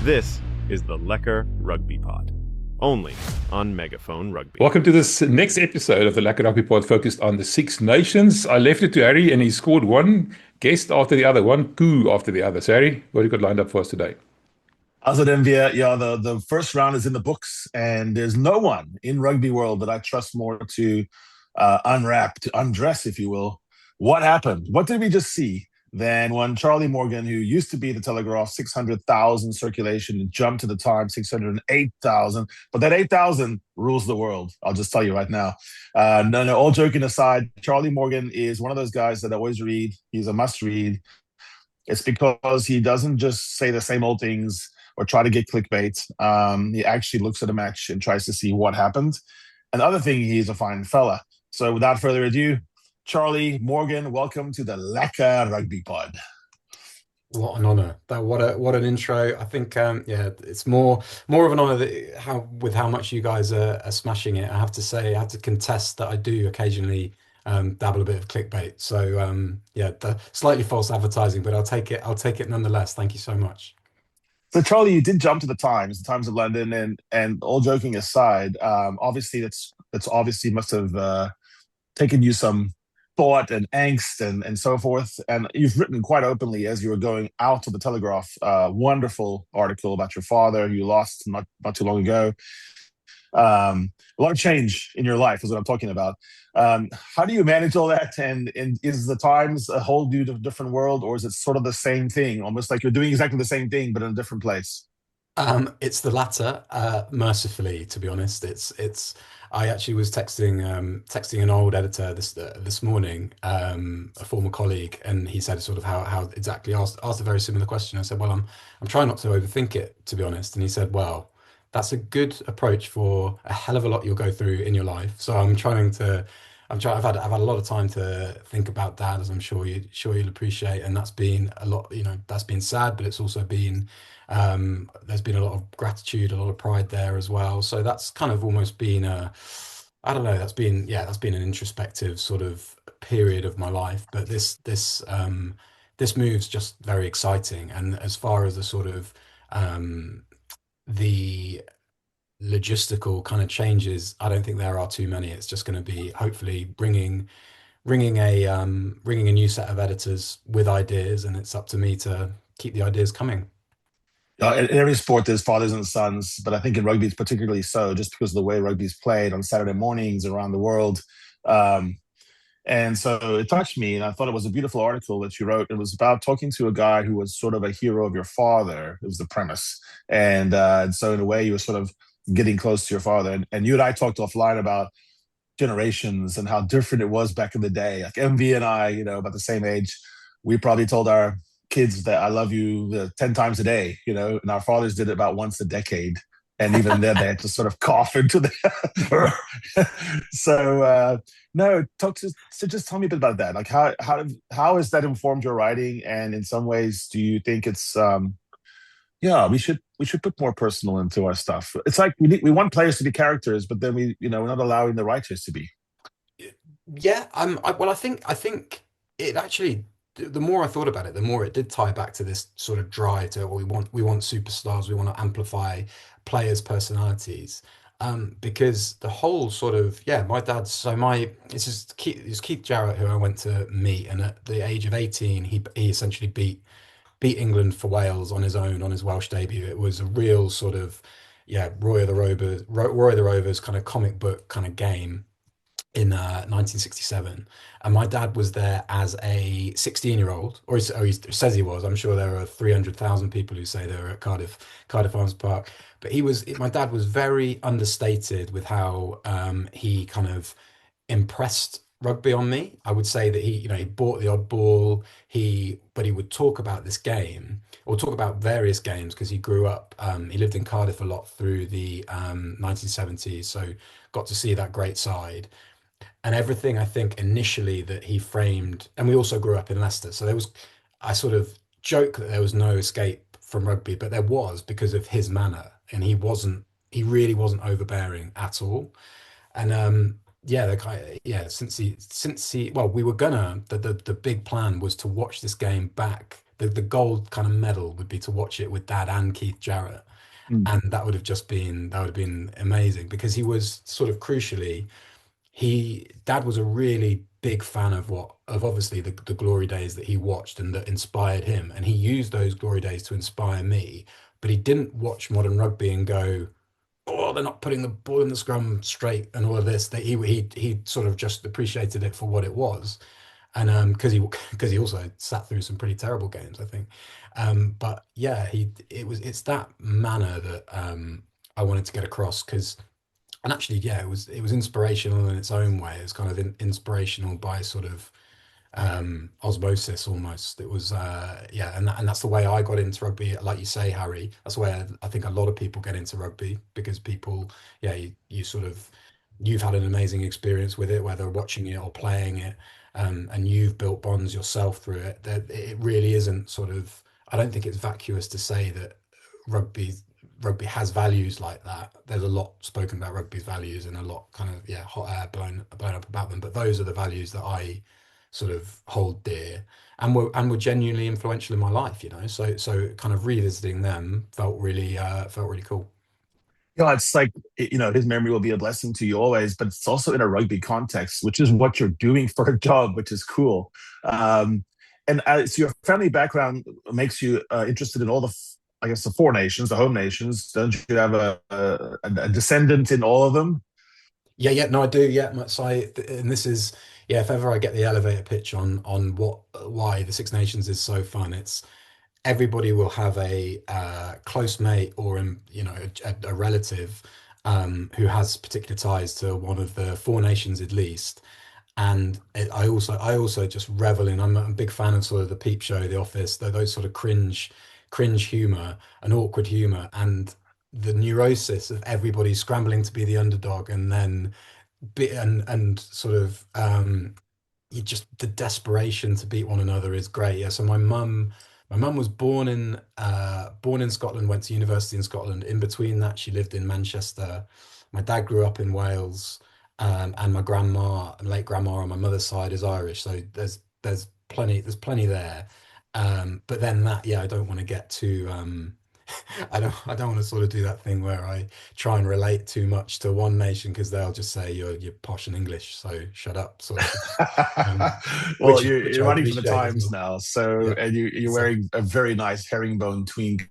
This is the Lekker Rugby Pod, only on Megaphone Rugby. Welcome to this next episode of the Lekker Rugby Pod focused on the Six Nations. I left it to Harry and he scored one guest after the other, one coup after the other. So Harry, what have you got lined up for us today? Also, Envia, yeah, the first round is in the books, and there's no one in rugby world that I trust more to unwrap, to undress, if you will. What happened? What did we just see? Than when Charlie Morgan, who used to be the Telegraph, 600,000 circulation, jumped to the Times, 608,000. But that 8,000 rules the world. I'll just tell you right now. No, all joking aside, Charlie Morgan is one of those guys that I always read. He's a must read. It's because he doesn't just say the same old things or try to get clickbait. He actually looks at a match and tries to see what happened. And the other thing, he's a fine fella. So without further ado, Charlie Morgan, welcome to the Lekker Rugby Pod. What an honor! What an intro. I think it's more of an honor that how much you guys are smashing it. I have to say, I have to contest that I do occasionally dabble a bit of clickbait. So the slightly false advertising, but I'll take it. I'll take it nonetheless. Thank you so much. So Charlie, you did jump to the Times of London, and all joking aside, obviously that's obviously must have taken you some thought and angst and so forth. And you've written quite openly as you were going out of the Telegraph, wonderful article about your father who you lost not too long ago. A lot of change in your life is what I'm talking about. How do you manage all that? And is the Times a whole new different world, or is it sort of the same thing, almost like you're doing exactly the same thing but in a different place? It's the latter, mercifully, to be honest. It's I actually was texting an old editor this morning, a former colleague, and he said sort of how exactly asked a very similar question. I said, well, I'm trying not to overthink it, to be honest. And he said, well, that's a good approach for a hell of a lot you'll go through in your life. So I've had a lot of time to think about that, as I'm sure you'll appreciate, and that's been a lot. That's been sad, but it's also been there's been a lot of gratitude, a lot of pride there as well. So that's kind of almost been I don't know, that's been an introspective sort of period of my life. But this move's just very exciting, and as far as the sort of the logistical kind of changes, I don't think there are too many. It's just going to be hopefully bringing a new set of editors with ideas, and it's up to me to keep the ideas coming. In every sport, there's fathers and sons, but I think in rugby it's particularly so, just because of the way rugby's played on Saturday mornings around the world. And so it touched me, and I thought it was a beautiful article that you wrote. It was about talking to a guy who was sort of a hero of your father. It was the premise, and so in a way, you were sort of getting close to your father. And you and I talked offline about generations and how different it was back in the day. Like MV and I, about the same age, we probably told our kids that I love you 10 times a day, and our fathers did it about once a decade. And even then, they had to sort of cough into the. So, no, so just tell me a bit about that. Like, how has that informed your writing? And in some ways, do you think it's, yeah, we should put more personal into our stuff. It's like we want players to be characters, but then we're not allowing the writers to be. Yeah, well, I think it actually. The more I thought about it, the more it did tie back to this sort of drive to well, we want superstars, we want to amplify players' personalities. Because the whole sort of my dad. So it's Keith Jarrett who I went to meet, and at the age of 18, he essentially beat England for Wales on his own on his Welsh debut. It was a real sort of Roy of the Rovers kind of comic book kind of game in 1967, and my dad was there as a 16-year-old, or he says he was. I'm sure there are 300,000 people who say they were at Cardiff Arms Park, but my dad was very understated with how he kind of impressed rugby on me. I would say that he bought the odd ball, but he would talk about this game or talk about various games because he grew up, he lived in Cardiff a lot through the 1970s, so got to see that great side. And everything I think initially that he framed, and we also grew up in Leicester, so I sort of joke that there was no escape from rugby, but there was because of his manner, and he really wasn't overbearing at all. And the guy, since he, well, we were the big plan was to watch this game back the gold kind of medal would be to watch it with Dad and Keith Jarrett, Mm. and that would have been amazing because he was sort of crucially Dad was a really big fan of obviously the glory days that he watched and that inspired him, and he used those glory days to inspire me. But he didn't watch modern rugby and go, "Oh, they're not putting the ball in the scrum straight," and all of this. That he sort of just appreciated it for what it was, and because he also sat through some pretty terrible games, I think. But yeah, it's that manner that I wanted to get across because. And actually, yeah, it was inspirational in its own way. It was kind of inspirational by sort of osmosis almost. It was yeah, and that's the way I got into rugby. Like you say, Harry, that's the way I think a lot of people get into rugby because people, yeah, you sort of you've had an amazing experience with it, whether watching it or playing it, and you've built bonds yourself through it. That it really isn't sort of. I don't think it's vacuous to say that rugby rugby has values like that. There's a lot spoken about rugby's values and a lot kind of hot air blown up about them. But those are the values that I sort of hold dear and were genuinely influential in my life. So kind of revisiting them felt really cool. It's like, his memory will be a blessing to you always, but it's also in a rugby context, which is what you're doing for a job, which is cool. And so your family background makes you interested in all I guess, the four nations, the home nations. Don't you have a descendant in all of them? Yeah, no, I do. Yeah, so and this is, yeah, if ever I get the elevator pitch on why the Six Nations is so fun, it's everybody will have a close mate or a relative who has particular ties to one of the four nations at least. And I also just revel in. I'm a big fan of sort of the Peep Show, The Office, those sort of cringe humor and awkward humor, and the neurosis of everybody scrambling to be the underdog, and then and sort of you just the desperation to beat one another is great. Yeah. So my mum was born in Scotland, went to university in Scotland. In between that, she lived in Manchester. My dad grew up in Wales, and my grandma, late grandma on my mother's side is Irish. So there's plenty there. But then I don't want to get too I don't want to sort of do that thing where I try and relate too much to one nation because they'll just say you're posh and English, so shut up, sort of. Well, Which you're I writing for the appreciate as Times well. now, so Yeah. and you're So wearing a very nice herringbone twink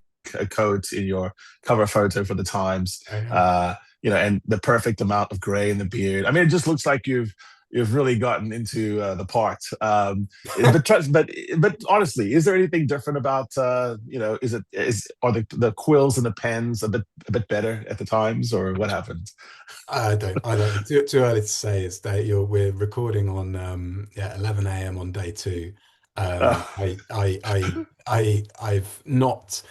coat in your cover photo for the Times. I am. And the perfect amount of gray in the beard. I mean, it just looks like you've really gotten into the part. But honestly, is there anything different about are the quills and the pens a bit better at the Times, or what happened? I don't. Too early to say. We're recording on 11 a.m. on day two. Uh, I've not.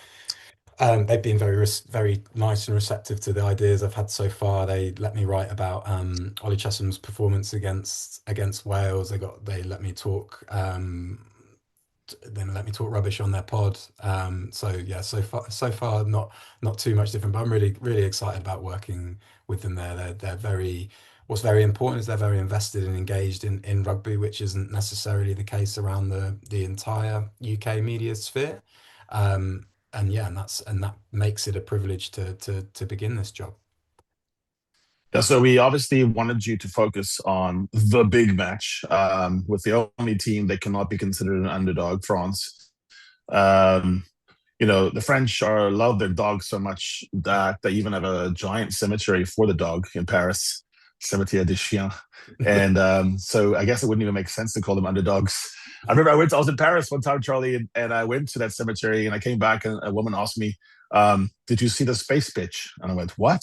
They've been very nice and receptive to the ideas I've had so far. They let me write about Ollie Chessum's performance against Wales. They let me talk. Then let me talk rubbish on their pod. So yeah, so far not too much different. But I'm really really excited about working with them there. They're very. What's very important is they're very invested and engaged in rugby, which isn't necessarily the case around the entire UK media sphere. And yeah, and that makes it a privilege to begin this job. Yeah, so we obviously wanted you to focus on the big match with the only team that cannot be considered an underdog, France. Um, the French love their dog so much that they even have a giant cemetery for the dog in Paris, Cimetière des Chiens. And so I guess it wouldn't even make sense to call them underdogs. I remember I was in Paris one time, Charlie, and I went to that cemetery and I came back and a woman asked me, did you see the space bitch? And I went, what?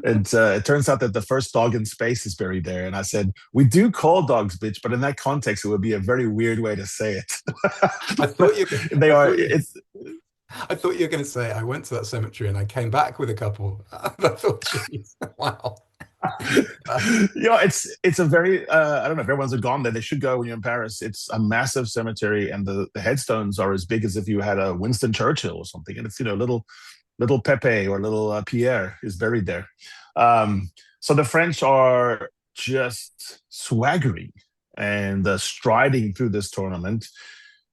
And it turns out that the first dog in space is buried there. And I said, we do call dogs bitch, but in that context, it would be a very weird way to say it. I thought you. They I are. thought you. It's I thought you were going to say I went to that cemetery and I came back with a couple. I thought, geez, wow. it's a very I don't know if everyone's gone there. They should go when you're in Paris. It's a massive cemetery, and the headstones are as big as if you had a Winston Churchill or something. And it's little Pepe or little Pierre is buried there. So the French are just swaggering and striding through this tournament.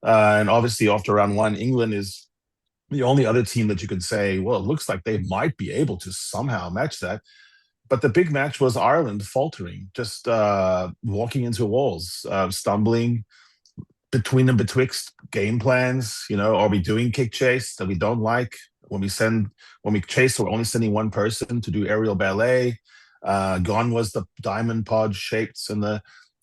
And obviously, after round one, England is the only other team that you could say, well, it looks like they might be able to somehow match that. But the big match was Ireland faltering, just walking into walls, stumbling between and betwixt game plans. Are we doing kick chase that we don't like? When we chase, we're only sending one person to do aerial ballet. Gone was the diamond pod shapes and the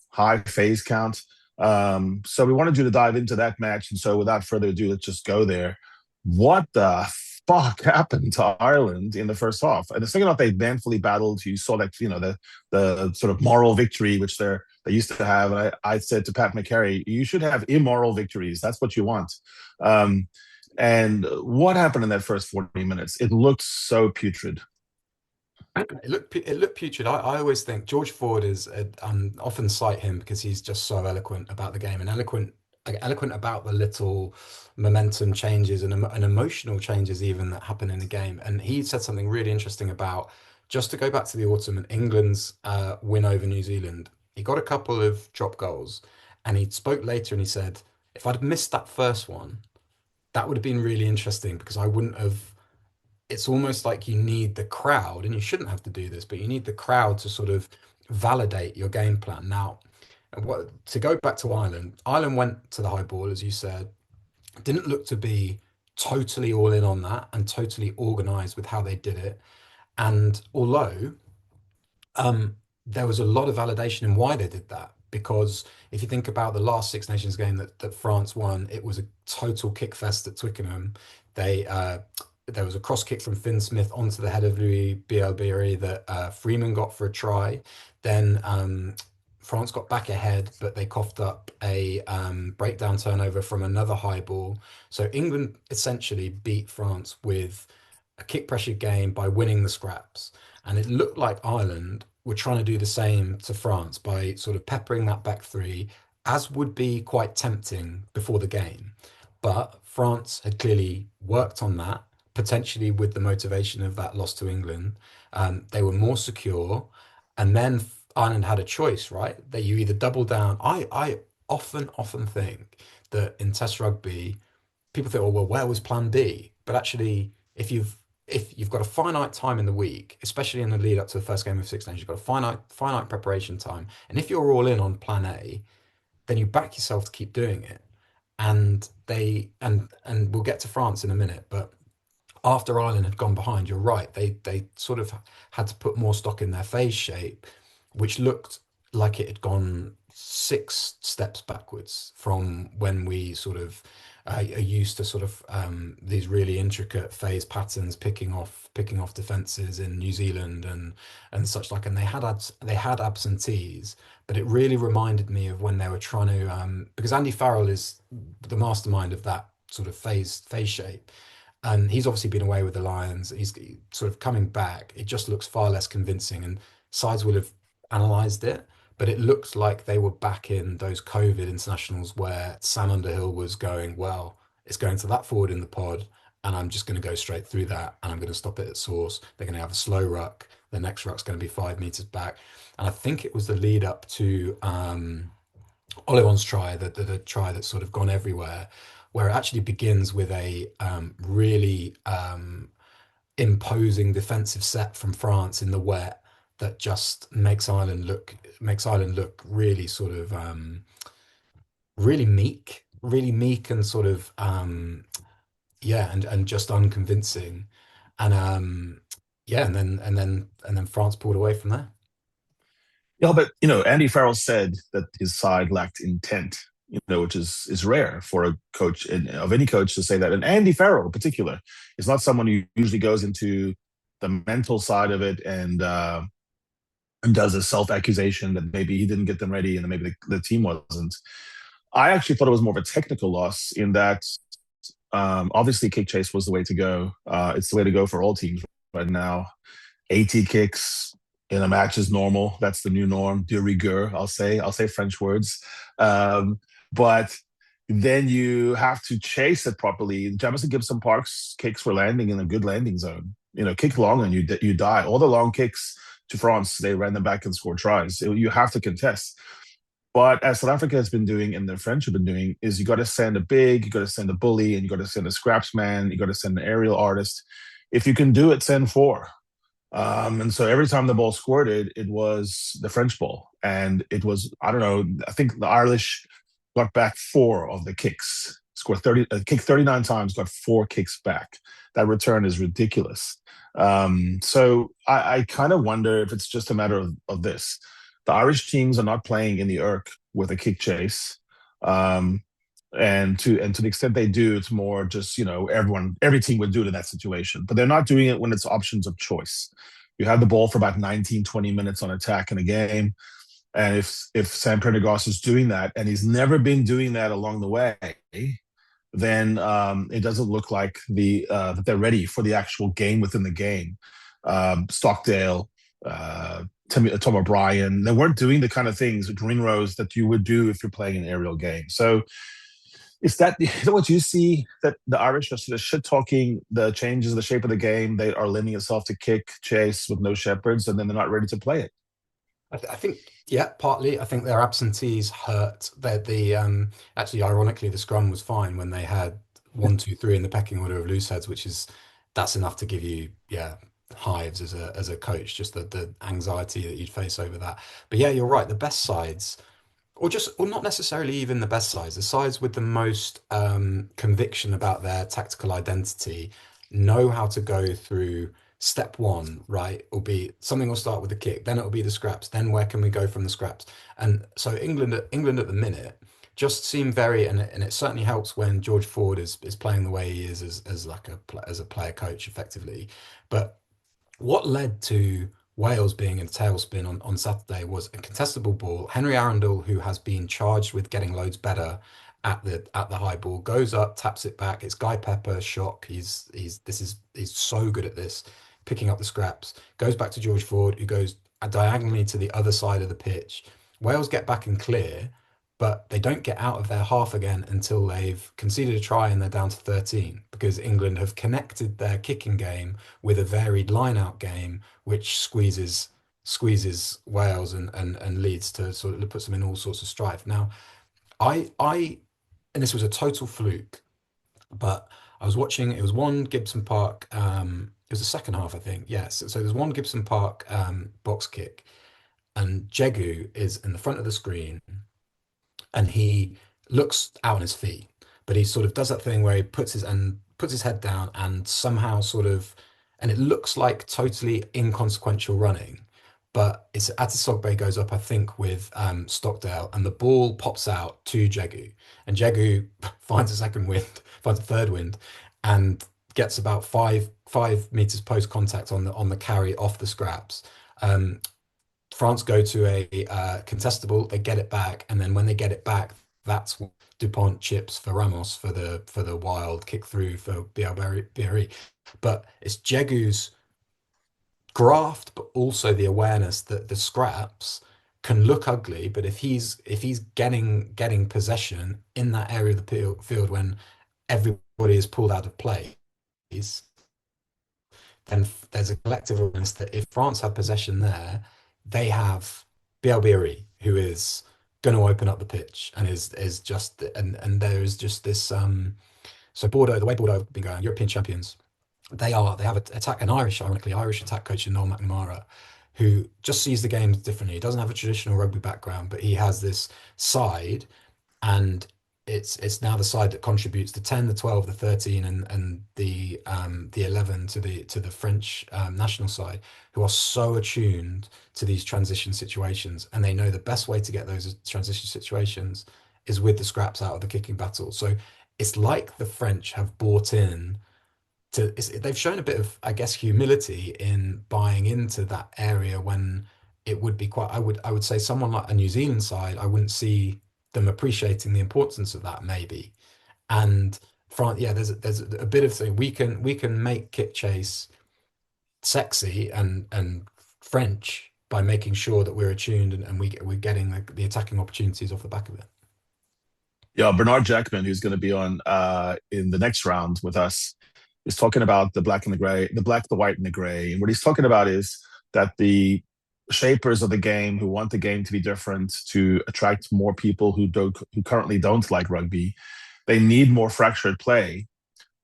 high phase count. So we wanted you to dive into that match. And so without further ado, let's just go there. What the fuck happened to Ireland in the first half? And the second half, they manfully battled. You saw the sort of moral victory, which they used to have. And I said to Pat McCarry, you should have immoral victories. That's what you want. And what happened in that first 40 minutes? It looked so putrid. It looked putrid. I always think George Ford is often cite him because he's just so eloquent about the game and eloquent about the little momentum changes and emotional changes even that happen in the game. And he said something really interesting about, just to go back to the autumn and England's win over New Zealand. He got a couple of drop goals, and he spoke later and he said, if I'd missed that first one, that would have been really interesting because I wouldn't have. It's almost like you need the crowd, and you shouldn't have to do this, but you need the crowd to sort of validate your game plan. Now, to go back to Ireland, Ireland went to the high ball, as you said, didn't look to be totally all in on that and totally organized with how they did it. And although there was a lot of validation in why they did that, because if you think about the last Six Nations game that France won, it was a total kick fest at Twickenham. There was a cross kick from Finn Smith onto the head of Louis Bielbieri that Freeman got for a try. Then France got back ahead, but they coughed up a breakdown turnover from another high ball. So England essentially beat France with a kick pressure game by winning the scraps. And it looked like Ireland were trying to do the same to France by sort of peppering that back three, as would be quite tempting before the game. But France had clearly worked on that, potentially with the motivation of that loss to England. They were more secure. And then Ireland had a choice, right? That you either double down. I often think that in Test rugby, people think, oh, well, where was plan B? But actually, if you've got a finite time in the week, especially in the lead up to the first game of Six Nations, you've got a finite preparation time. And if you're all in on plan A, then you back yourself to keep doing it. And we'll get to France in a minute, but after Ireland had gone behind, you're right, they sort of had to put more stock in their phase shape, which looked like it had gone 6 steps backwards from when we sort of are used to sort of these really intricate phase patterns, picking off defenses in New Zealand and such like. And they had absentees, but it really reminded me of when they were trying to because Andy Farrell is the mastermind of that sort of phase shape. And he's obviously been away with the Lions. He's sort of coming back. It just looks far less convincing, and sides will have analysed it. But it looks like they were back in those COVID internationals where Sam Underhill was going, well, it's going to that forward in the pod, and I'm just going to go straight through that, and I'm going to stop it at source. They're going to have a slow ruck. The next ruck's going to be 5 meters back. And I think it was the lead up to Ollivon's try, the try that's sort of gone everywhere, where it actually begins with a really imposing defensive set from France in the wet that just makes Ireland look really sort of really meek and sort of and just unconvincing, and then France pulled away from there. Yeah, but Andy Farrell said that his side lacked intent, which is rare for a coach of any coach to say that. And Andy Farrell in particular is not someone who usually goes into the mental side of it and does a self-accusation that maybe he didn't get them ready and that maybe the team wasn't. I actually thought it was more of a technical loss in that obviously kick chase was the way to go. It's the way to go for all teams right now. 80 kicks in a match is normal. That's the new norm. De rigueur, I'll say French words. But then you have to chase it properly. Jamison Gibson Park's kicks were landing in a good landing zone. Kick long and you die. All the long kicks to France, they ran them back and scored tries. You have to contest. But as South Africa has been doing and the French have been doing, is you got to send a big, you got to send a bully, and you got to send a scraps man, you got to send an aerial artist. If you can do it, send four. And so every time the ball squirted, it was the French ball. And it was, I don't know, I think the Irish got back 4 of the kicks, scored 30, kicked 39 times, got 4 kicks back. That return is ridiculous. So I kind of wonder if it's just a matter of this. The Irish teams are not playing in the Irk with a kick chase. And to the extent they do, it's more just, every team would do it in that situation. But they're not doing it when it's options of choice. You have the ball for about 19, 20 minutes on attack in a game. And if Sam Prendergast is doing that, and he's never been doing that along the way, then it doesn't look like that they're ready for the actual game within the game. Stockdale, Tom O'Brien, they weren't doing the kind of things with Ringrose that you would do if you're playing an aerial game. So is that what you see, that the Irish are sort of shit-talking the changes of the shape of the game? They are lending itself to kick, chase with no shepherds, and then they're not ready to play it? I think, yeah, partly. I think their absentees hurt. Actually, ironically, the scrum was fine when they had 1, 2, 3 in the pecking order of loose heads, that's enough to give you, hives as a coach, just the anxiety that you'd face over that. But yeah, you're right. The best sides, or not necessarily even the best sides, the sides with the most conviction about their tactical identity know how to go through step one, right? Something will start with the kick, then it'll be the scraps, then where can we go from the scraps? And so England at the minute just seem very, and it certainly helps when George Ford is playing the way he is as a player coach effectively. But what led to Wales being in tailspin on Saturday was a contestable ball. Henry Arundel, who has been charged with getting loads better at the high ball, goes up, taps it back. It's Guy Pepper, shock. He's so good at this, picking up the scraps. Goes back to George Ford, who goes diagonally to the other side of the pitch. Wales get back and clear, but they don't get out of their half again until they've conceded a try and they're down to 13, because England have connected their kicking game with a varied line-out game, which squeezes Wales and leads to sort of puts them in all sorts of strife. Now, and this was a total fluke, but I was watching, it was one Gibson Park, it was the second half, I think. Yes. So there's one Gibson Park box kick, and Jegu is in the front of the screen, and he looks out on his feet, but he sort of does that thing where he puts his head down and somehow and it looks like totally inconsequential running, but it's Atisogbe goes up, I think, with Stockdale, and the ball pops out to Jegu, and Jegu finds a third wind, and gets about five meters post contact on the carry off the scraps. France go to a contestable, they get it back, and then when they get it back, that's what Dupont chips for Ramos for the wild kick through for Bielbarri. But it's Jegu's graft, but also the awareness that the scraps can look ugly, but if he's getting possession in that area of the field when everybody is pulled out of place, then there's a collective awareness that if France have possession there, they have Bielbarri, who is going to open up the pitch and is just, and there is just this so Bordeaux, the way Bordeaux have been going, European champions, they have an Irish attack coach in Noel McNamara, who just sees the games differently. He doesn't have a traditional rugby background, but he has this side, and it's now the side that contributes the 10, the 12, the 13, and the 11 to the French national side, who are so attuned to these transition situations, and they know the best way to get those transition situations is with the scraps out of the kicking battle. So it's like the French have bought in they've shown a bit of, I guess, humility in buying into that area when it would be quite, I would say someone like a New Zealand side, I wouldn't see them appreciating the importance of that maybe. And France, yeah, there's a bit of thing, we can make kick chase sexy and French by making sure that we're attuned and we're getting the attacking opportunities off the back of it. Yeah, Bernard Jackman, who's going to be on in the next round with us, is talking about the black and the gray, the black, the white, and the gray. And what he's talking about is that the shapers of the game who want the game to be different, to attract more people who currently don't like rugby. They need more fractured play,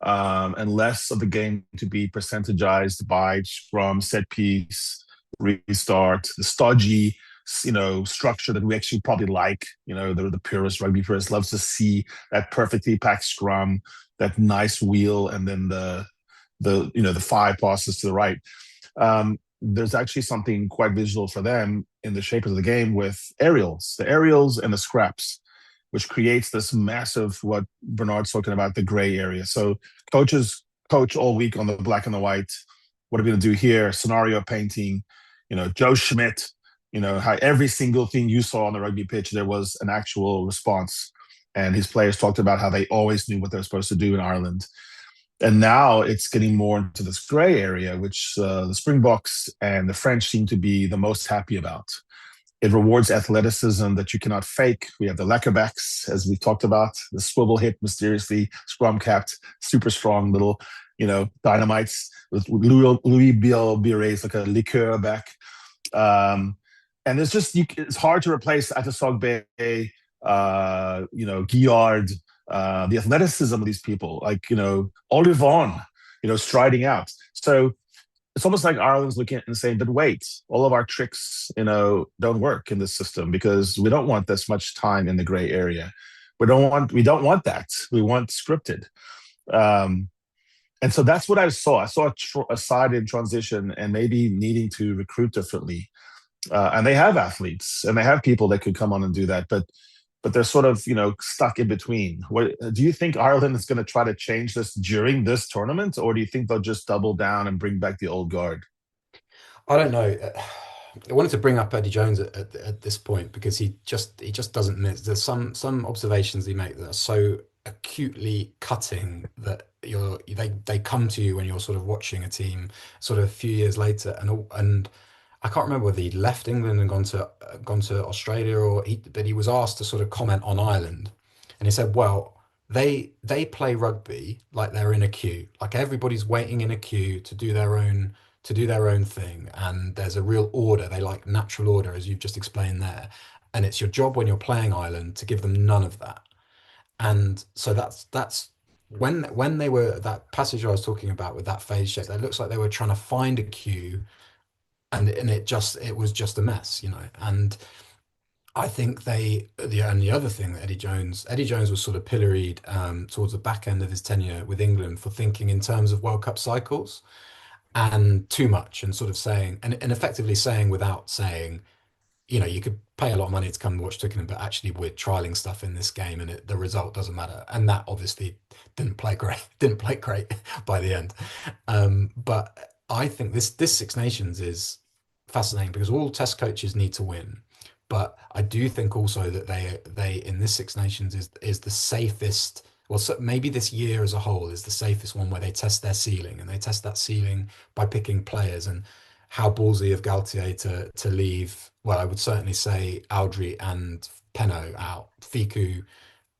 and less of the game to be percentagized by from set piece, restart, the stodgy, structure that we actually probably like. The purist rugby purist loves to see that perfectly packed scrum, that nice wheel, and then the 5 passes to the right. There's actually something quite visual for them in the shape of the game with the aerials and the scraps, which creates this massive, what Bernard's talking about, the gray area. So coaches coach all week on the black and the white. What are we going to do here? Scenario painting, Joe Schmidt, how every single thing you saw on the rugby pitch, there was an actual response. And his players talked about how they always knew what they were supposed to do in Ireland. And now it's getting more into this gray area, which the Springboks and the French seem to be the most happy about. It rewards athleticism that you cannot fake. We have the Lekkerbacks, as we talked about, the swivel hit, mysteriously scrum-capped, super strong little, dynamites. With Louis Biel's like a liqueur back. And it's hard to replace Atasogbe, Guillard, the athleticism of these people, like, Olivon, striding out. So it's almost like Ireland's looking at it and saying, but wait, all of our tricks, don't work in this system because we don't want this much time in the gray area. We don't want that. We want scripted. And so that's what I saw. I saw a side in transition and maybe needing to recruit differently. And they have athletes and they have people that could come on and do that, but they're sort of, stuck in between. Do you think Ireland is going to try to change this during this tournament, or do you think they'll just double down and bring back the old guard? I don't know. I wanted to bring up Eddie Jones at this point because he just doesn't miss. There's some observations he makes that are so acutely cutting that they come to you when you're sort of watching a team sort of a few years later, and I can't remember whether he'd left England and gone to Australia, but he was asked to sort of comment on Ireland, and he said, "Well, they play rugby like they're in a queue, like everybody's waiting in a queue to do their own thing, and there's a real order. They like natural order, as you've just explained there, and it's your job when you're playing Ireland to give them none of that." And so that's when they were that passage I was talking about with that phase shift. It looks like they were trying to find a queue and it was just a mess, And I think the other thing that Eddie Jones was sort of pilloried towards the back end of his tenure with England for thinking in terms of World Cup cycles and too much, and sort of saying and effectively saying without saying, you could pay a lot of money to come and watch Twickenham, but actually we're trialing stuff in this game and the result doesn't matter. And that obviously didn't play great by the end. But I think this Six Nations is fascinating because all test coaches need to win. But I do think also that they in this Six Nations is the safest. Well, so maybe this year as a whole is the safest one where they test their ceiling, and they test that ceiling by picking players. And how ballsy of Galtier to leave. Well, I would certainly say Audrey and Penno out. Fiku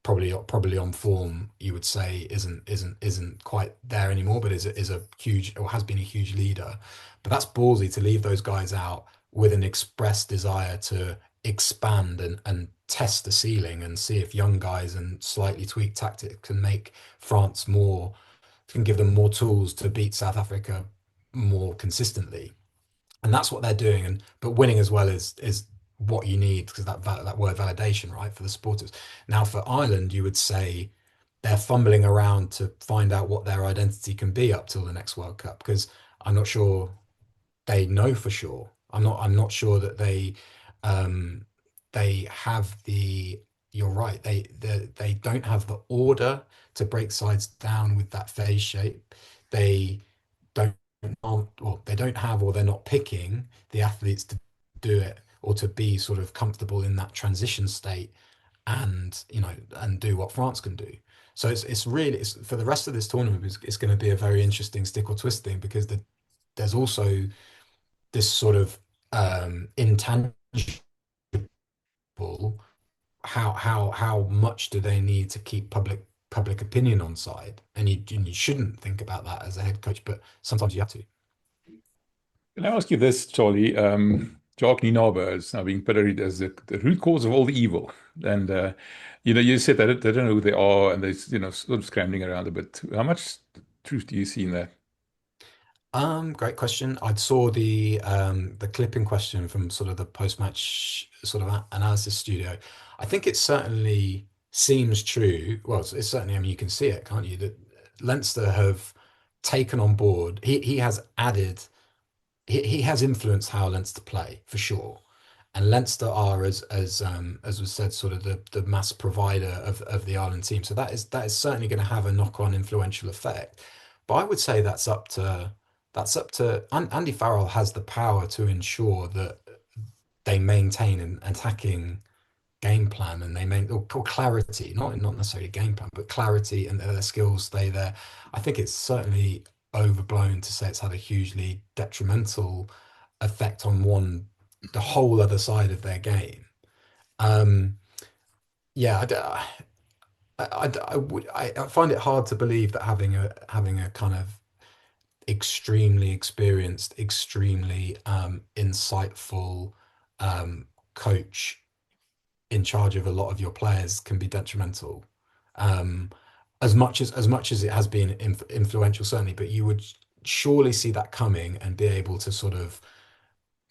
probably on form. You would say isn't quite there anymore, but is a huge, or has been a huge leader. But that's ballsy to leave those guys out with an express desire to expand and test the ceiling and see if young guys and slightly tweaked tactics can make France can give them more tools to beat South Africa more consistently. And that's what they're doing. But winning as well is what you need, because that word validation, right, for the supporters. Now for Ireland, you would say they're fumbling around to find out what their identity can be up till the next World Cup, because I'm not sure they know for sure. I'm not sure that they have the. You're right. They don't have the order to break sides down with that phase shape. They don't they don't have, or they're not picking the athletes to do it or to be sort of comfortable in that transition state and do what France can do. So it's really for the rest of this tournament, it's going to be a very interesting stick or twist thing, because there's also this sort of intangible, how much do they need to keep public opinion on side, and you shouldn't think about that as a head coach, but sometimes you have to. Can I ask you this, Charlie? Jacques Nienaber is now being pilloried as the root cause of all the evil. And, you said that they don't know who they are and they're, sort of scrambling around a bit. How much truth do you see in that? Great question. I saw the clip in question from sort of the post-match sort of analysis studio. I think it certainly seems true. Well, it's certainly, I mean, you can see it, can't you? That Leinster have taken on board. He has added. He has influenced how Leinster play for sure. And Leinster are, as was said, sort of the mass provider of the Ireland team. So that is certainly going to have a knock-on influential effect. But I would say that's up to Andy Farrell has the power to ensure that they maintain an attacking game plan and they maintain or clarity, not necessarily game plan, but clarity and their skills stay there. I think it's certainly overblown to say it's had a hugely detrimental effect on the whole other side of their game. Um, yeah, I find it hard to believe that having a kind of extremely experienced, extremely insightful coach in charge of a lot of your players can be detrimental. Um, as much as it has been influential, certainly, but you would surely see that coming and be able to sort of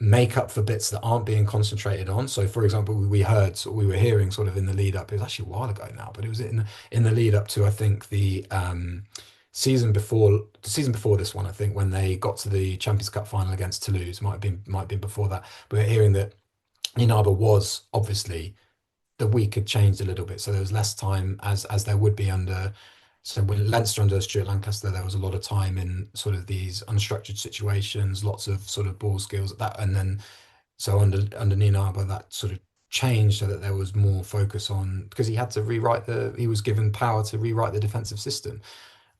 make up for bits that aren't being concentrated on. So, for example, we were hearing sort of in the lead up. It was actually a while ago now, but it was in the lead up to I think the season before this one. I think when they got to the Champions Cup final against Toulouse, might have been before that. We were hearing that Inaber was obviously the week had changed a little bit, so there was less time as there would be under. So when Leinster under Stuart Lancaster, there was a lot of time in sort of these unstructured situations, lots of sort of ball skills that, and then so under Nienaber that sort of changed so that there was more focus on because he was given power to rewrite the defensive system.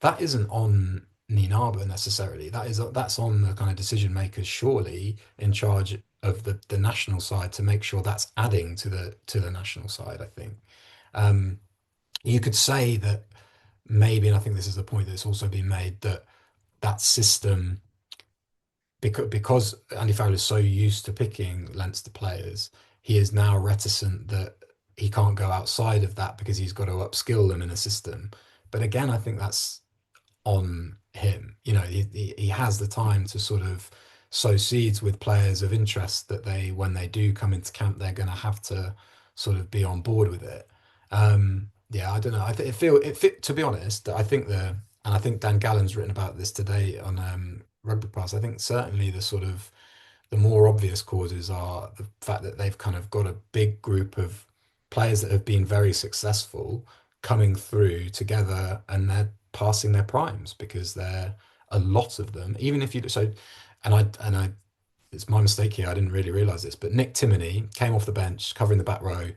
That isn't on Nienaber necessarily. That's on the kind of decision makers surely in charge of the national side to make sure that's adding to the national side, I think. You could say that maybe, and I think this is the point that's also been made, that system, because Andy Farrell is so used to picking Leinster players, he is now reticent that he can't go outside of that because he's got to upskill them in a system. But again, I think that's on him. He has the time to sort of sow seeds with players of interest that when they do come into camp, they're going to have to sort of be on board with it. Yeah, I don't know. To be honest, and I think Dan Gallen's written about this today on Rugby Pass. I think certainly the more obvious causes are the fact that they've kind of got a big group of players that have been very successful coming through together and they're passing their primes because they're a lot of them. Even if you so, and I, it's my mistake here. I didn't really realize this, but Nick Timoney came off the bench, covering the back row,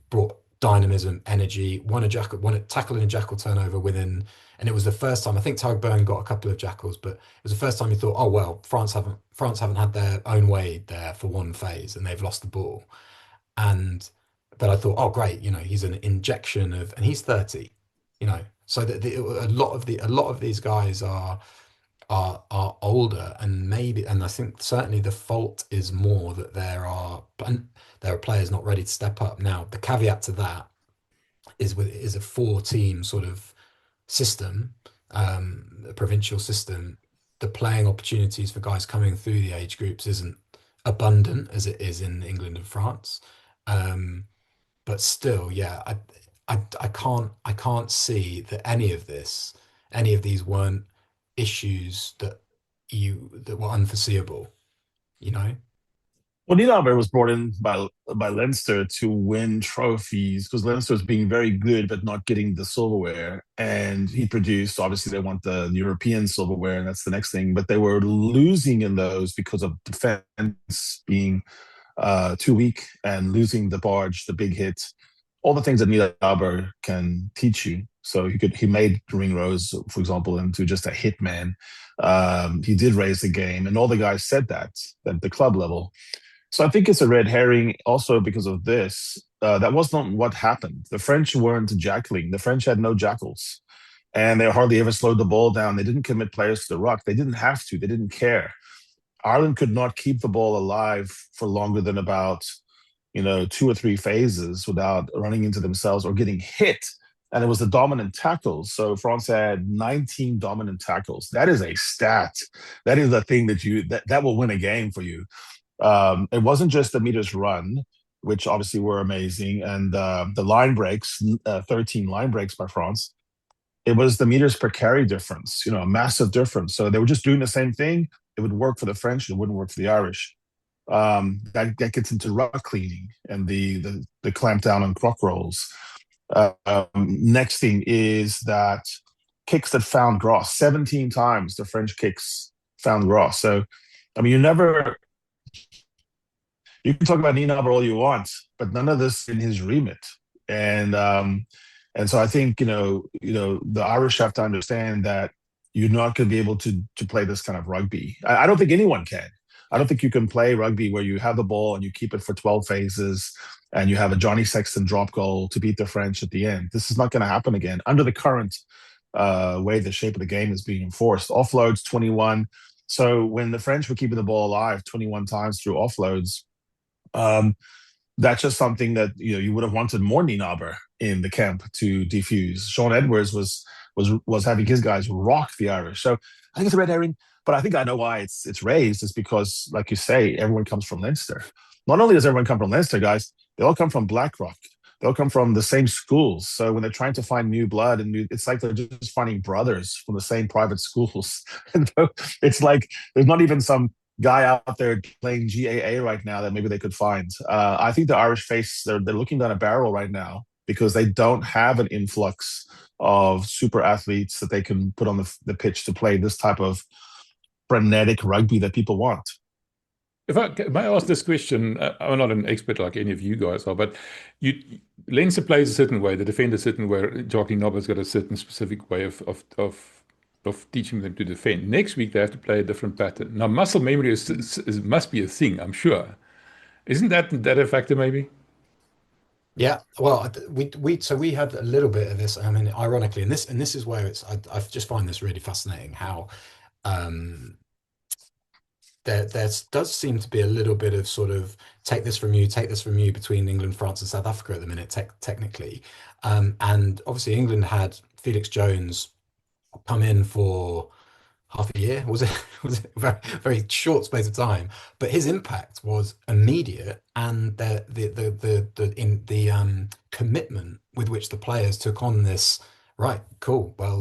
brought dynamism, energy, won a tackle in a jackal turnover within, and it was the first time. I think Tariq Byrne got a couple of jackals, but it was the first time you thought, oh well, France haven't had their own way there for one phase, and they've lost the ball. But I thought, oh great, he's an injection of, and he's 30, so that a lot of these guys are older, and I think certainly the fault is more that there are players not ready to step up. Now, the caveat to that is a 4-team sort of system, a provincial system. The playing opportunities for guys coming through the age groups isn't abundant as it is in England and France. But still, yeah, I can't see that any of these weren't issues that were unforeseeable, you know? Well, Nienaber was brought in by Leinster to win trophies because Leinster was being very good but not getting the silverware. And he produced, obviously, they want the European silverware, and that's the next thing. But they were losing in those because of defense being too weak and losing the barge, the big hit, all the things that Nienaber can teach you. So he made Ringrose, for example, into just a hit man. He did raise the game, and all the guys said that at the club level. So I think it's a red herring also because of this. That was not what happened. The French weren't jackling. The French had no jackals. And they hardly ever slowed the ball down. They didn't commit players to the ruck. They didn't have to. They didn't care. Ireland could not keep the ball alive for longer than about 2 or 3 phases without running into themselves or getting hit. And it was the dominant tackles. So France had 19 dominant tackles. That is a stat. That is a thing that will win a game for you. It wasn't just the meters run, which obviously were amazing, and the line breaks, 13 line breaks by France. It was the meters per carry difference, a massive difference. So they were just doing the same thing. It would work for the French. It wouldn't work for the Irish. That gets into ruck cleaning and the clamp down on croc rolls. Next thing is that kicks that found Gross. 17 times the French kicks found Gross. So, I mean, you can talk about Nienaber all you want, but none of this in his remit. And so I think the Irish have to understand that you're not going to be able to play this kind of rugby. I don't think anyone can. I don't think you can play rugby where you have the ball and you keep it for 12 phases and you have a Johnny Sexton drop goal to beat the French at the end. This is not going to happen again under the current way the shape of the game is being enforced. Offloads 21. So when the French were keeping the ball alive 21 times through offloads, that's just something that you would have wanted more Nienaber in the camp to defuse. Sean Edwards was having his guys rock the Irish. So I think it's a red herring, but I think I know why it's raised. It's because, like you say, everyone comes from Leinster. Not only does everyone come from Leinster, guys, they all come from Blackrock. They all come from the same schools. So when they're trying to find new blood, it's like they're just finding brothers from the same private schools. And so it's like there's not even some guy out there playing GAA right now that maybe they could find. I think the Irish they're looking down a barrel right now because they don't have an influx of super athletes that they can put on the pitch to play this type of frenetic rugby that people want. If I may ask this question, I'm not an expert like any of you guys are, but Leinster plays a certain way, the defender a certain way, Jacques Nienaber's got a certain specific way of teaching them to defend. Next week, they have to play a different pattern. Now, muscle memory must be a thing, I'm sure. Isn't that a factor, maybe? Yeah, well, we had a little bit of this. I mean, ironically, and this is where I just find this really fascinating how there does seem to be a little bit of sort of take this from you between England, France, and South Africa at the minute, technically. And obviously, England had Felix Jones come in for half a year. Was it a very, very short space of time? But his impact was immediate, and the commitment with which the players took on this. Right, cool. Well,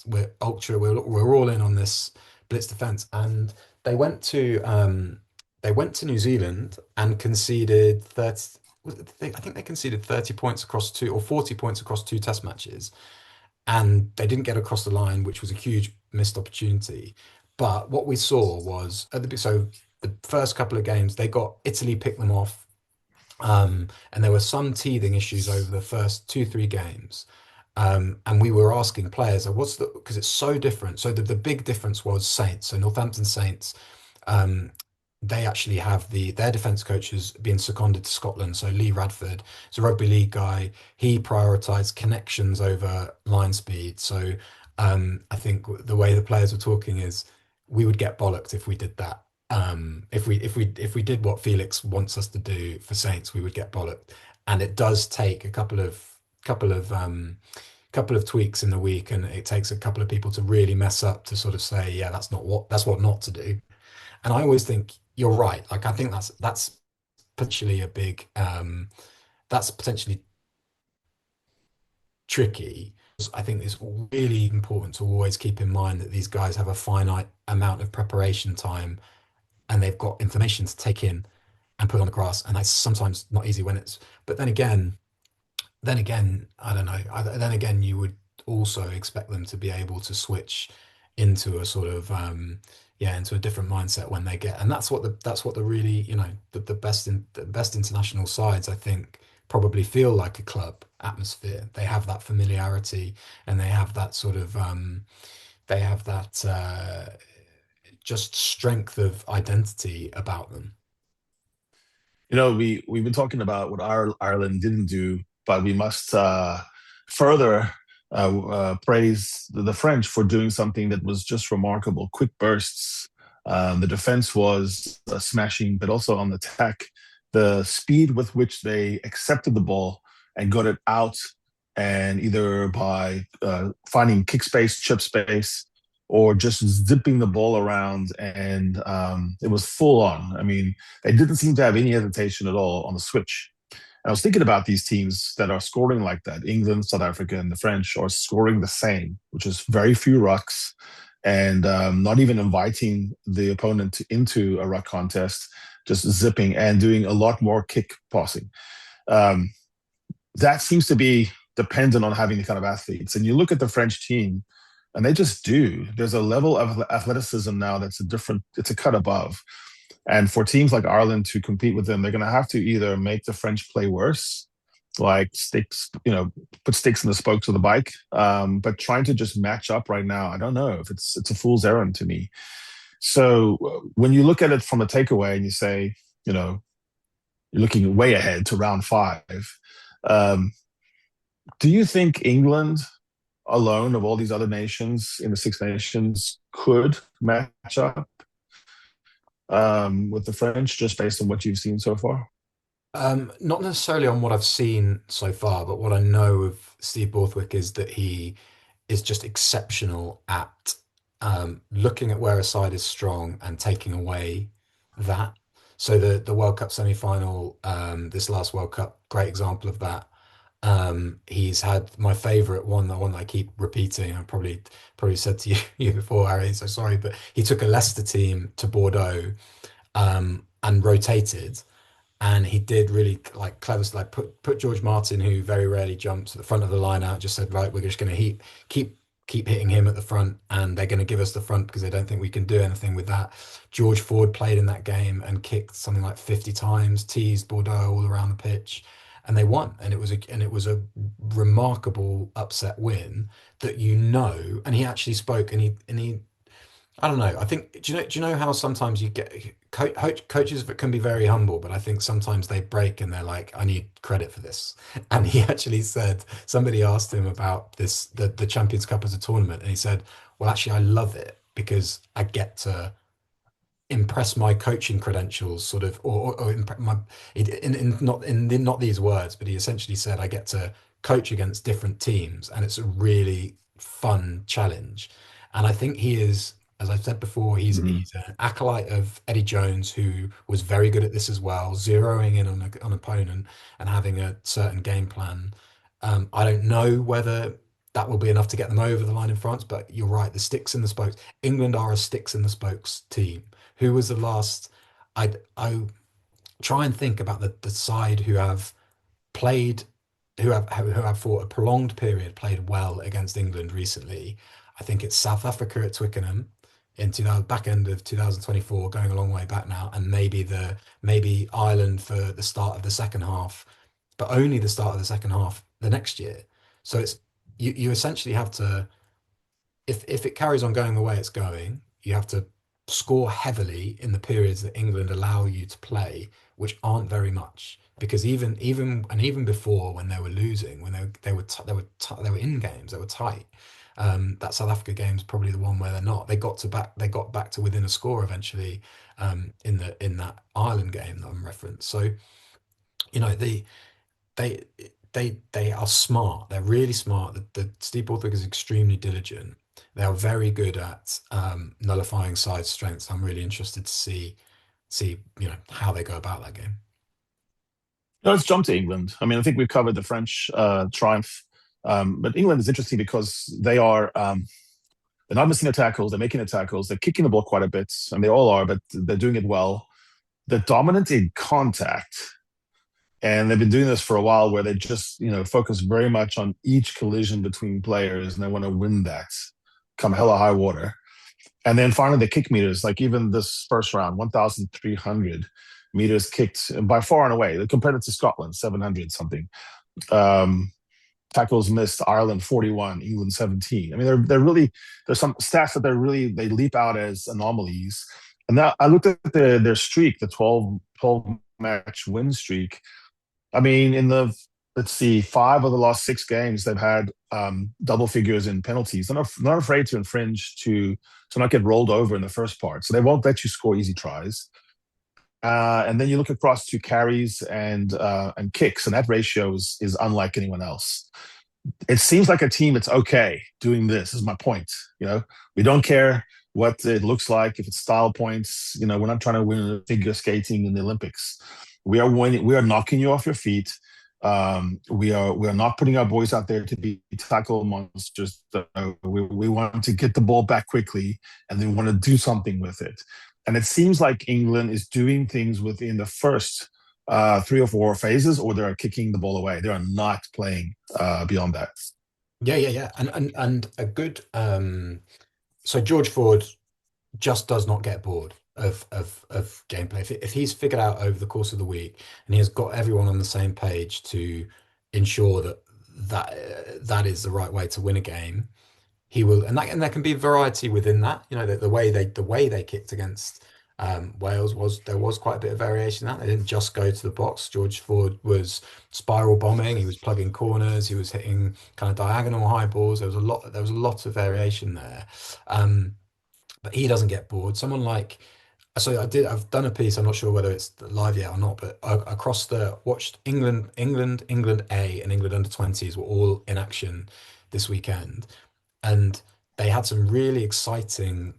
we're all in on this blitz defense, and they went to New Zealand and conceded 30. I think they conceded 30 points across 2 or 40 points across 2 test matches, and they didn't get across the line, which was a huge missed opportunity. But what we saw was so the first couple of games Italy picked them off, and there were some teething issues over the first 2-3 games. And we were asking players, because it's so different. So the big difference was Saints. So Northampton Saints, they actually have their defense coach has been seconded to Scotland. So Lee Radford is a rugby league guy. He prioritized connections over line speed. So I think the way the players were talking is we would get bollocked if we did that. If we did what Felix wants us to do for Saints, we would get bollocked. And it does take a couple of tweaks in the week, and it takes a couple of people to really mess up to sort of say, yeah, that's what not to do. And I always think you're right. Like, I think that's potentially a big that's potentially tricky. I think it's really important to always keep in mind that these guys have a finite amount of preparation time, and they've got information to take in and put on the grass, and that's sometimes not easy but then again, I don't know. Then again, you would also expect them to be able to switch into a sort of into a different mindset when they get, and that's what the really the best international sides, I think, probably feel like a club atmosphere. They have that familiarity, and they have that sort of just strength of identity about them. We've been talking about what Ireland didn't do, but we must further praise the French for doing something that was just remarkable. Quick bursts The defense was smashing, but also on the attack, the speed with which they accepted the ball and got it out, and either by finding kick space, chip space, or just zipping the ball around, and it was full on. I mean, they didn't seem to have any hesitation at all on the switch. And I was thinking about these teams that are scoring like that. England, South Africa, and the French are scoring the same, which is very few rucks, and not even inviting the opponent into a ruck contest, just zipping and doing a lot more kick passing. That seems to be dependent on having the kind of athletes. And you look at the French team, and they just do. There's a level of athleticism now that's it's a cut above. And for teams like Ireland to compete with them, they're going to have to either make the French play worse, like sticks, put sticks in the spokes of the bike. But trying to just match up right now, I don't know if it's a fool's errand to me. So when you look at it from a takeaway and you say, you're looking way ahead to round 5, do you think England alone of all these other nations in the Six Nations could match up with the French, just based on what you've seen so far? Not necessarily on what I've seen so far, but what I know of Steve Borthwick is that he is just exceptional at looking at where a side is strong and taking away that. So the World Cup semi-final, this last World Cup, great example of that. He's had my favorite one, the one that I keep repeating. I probably said to you before, Harry, so sorry, but he took a Leicester team to Bordeaux and rotated, and he did really like clever, like put George Martin, who very rarely jumps at the front of the line out, just said, right, we're just going to keep hitting him at the front, and they're going to give us the front because they don't think we can do anything with that. George Ford played in that game and kicked something like 50 times, teased Bordeaux all around the pitch, and they won. And it was a remarkable upset win that, and he actually spoke, and he I don't know. I think, do you know how sometimes you get coaches that can be very humble, but I think sometimes they break and they're like, I need credit for this. And he actually said, somebody asked him about the Champions Cup as a tournament, and he said, well, actually, I love it because I get to impress my coaching credentials, sort of, or not these words, but he essentially said, I get to coach against different teams, and it's a really fun challenge. And I think he is, as I've said before, he's an acolyte of Eddie Jones, who was very good at this as well, zeroing in on an opponent and having a certain game plan. I don't know whether that will be enough to get them over the line in France, but you're right, the sticks in the spokes. England are a sticks in the spokes team. Who was the last? I try and think about the side who have played, who have for a prolonged period played well against England recently. I think it's South Africa at Twickenham in back end of 2024, going a long way back now, and maybe Ireland for the start of the second half, but only the start of the second half the next year. So it's you essentially have to, if it carries on going the way it's going, you have to score heavily in the periods that England allow you to play, which aren't very much. Because even before, when they were losing, when they were in games, they were tight. That South Africa game is probably the one where they're not. They got back to within a score eventually in that Ireland game that I'm referenced. So they are smart. They're really smart. The Steve Borthwick is extremely diligent. They are very good at nullifying side strengths. I'm really interested to see how they go about that game. Let's jump to England. I mean, I think we've covered the French triumph, but England is interesting because they're not missing their tackles. They're making the tackles. They're kicking the ball quite a bit, and they all are, but they're doing it well. They're dominant in contact, and they've been doing this for a while, where they just focus very much on each collision between players, and they want to win that, come hella high water. And then finally, the kick meters, like even this first round, 1,300 meters kicked by far and away, compared it to Scotland, 700 something. Tackles missed, Ireland 41, England 17. I mean, they're really, there's some stats that they leap out as anomalies. And now I looked at their streak, the 12 match win streak. I mean, in the let's see, 5 of the last 6 games they've had double figures in penalties. They're not afraid to infringe to not get rolled over in the first part, so they won't let you score easy tries. And then you look across to carries and kicks, and that ratio is unlike anyone else. It seems like a team that's okay doing this. Is my point. We don't care what it looks like if it's style points. We're not trying to win figure skating in the Olympics. We are winning. We are knocking you off your feet. We are not putting our boys out there to be tackle monsters. We want to get the ball back quickly, and then want to do something with it. And it seems like England is doing things within the first 3 or 4 phases, or they're kicking the ball away. They are not playing beyond that. Yeah. And a good so George Ford just does not get bored of gameplay. If he's figured out over the course of the week and he has got everyone on the same page to ensure that is the right way to win a game, he will, and there can be variety within that. The way they kicked against Wales there was quite a bit of variation in that. They didn't just go to the box. George Ford was spiral bombing, he was plugging corners, he was hitting kind of diagonal high balls. There was a lot of variation there. But he doesn't get bored. Someone like, so I've done a piece, I'm not sure whether it's live yet or not, but watched England A and England under-20s were all in action this weekend. And they had some really exciting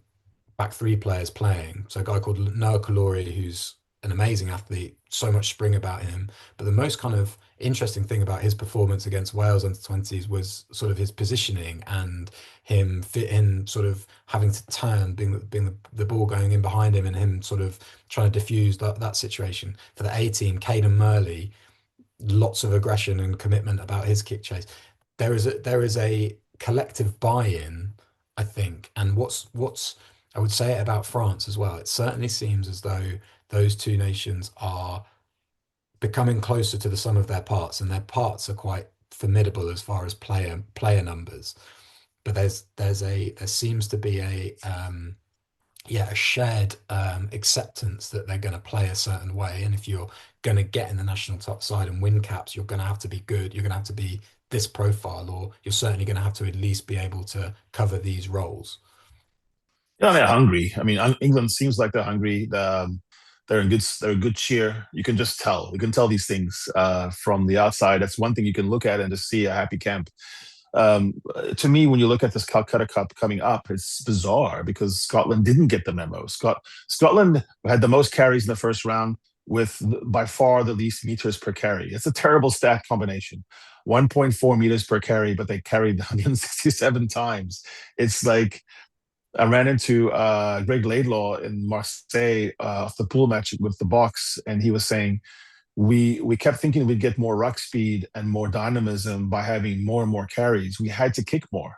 back three players playing. So a guy called Noah Kalori, who's an amazing athlete, so much spring about him. But the most kind of interesting thing about his performance against Wales under-20s was sort of his positioning and him fit in, sort of having to turn, being the ball going in behind him, and him sort of trying to diffuse that situation. For the A team, Caden Murley, lots of aggression and commitment about his kick chase. There is a collective buy-in, I think, and what's I would say it about France as well. It certainly seems as though those two nations are becoming closer to the sum of their parts, and their parts are quite formidable as far as player numbers. But there seems to be a shared acceptance that they're going to play a certain way, and if you're going to get in the national top side and win caps, you're going to have to be good. You're going to have to be this profile, or you're certainly going to have to at least be able to cover these roles. Yeah, they're hungry. I mean, England seems like they're hungry. They're in good cheer. You can just tell. You can tell these things from the outside. That's one thing you can look at and just see a happy camp. To me, when you look at this Calcutta Cup coming up, it's bizarre because Scotland didn't get the memo. Scotland had the most carries in the first round with by far the least meters per carry. It's a terrible stat combination. 1.4 meters per carry, but they carried 167 times. It's like, I ran into Greg Laidlaw in Marseille off the pool match with the box, and he was saying we kept thinking we'd get more ruck speed and more dynamism by having more and more carries. We had to kick more.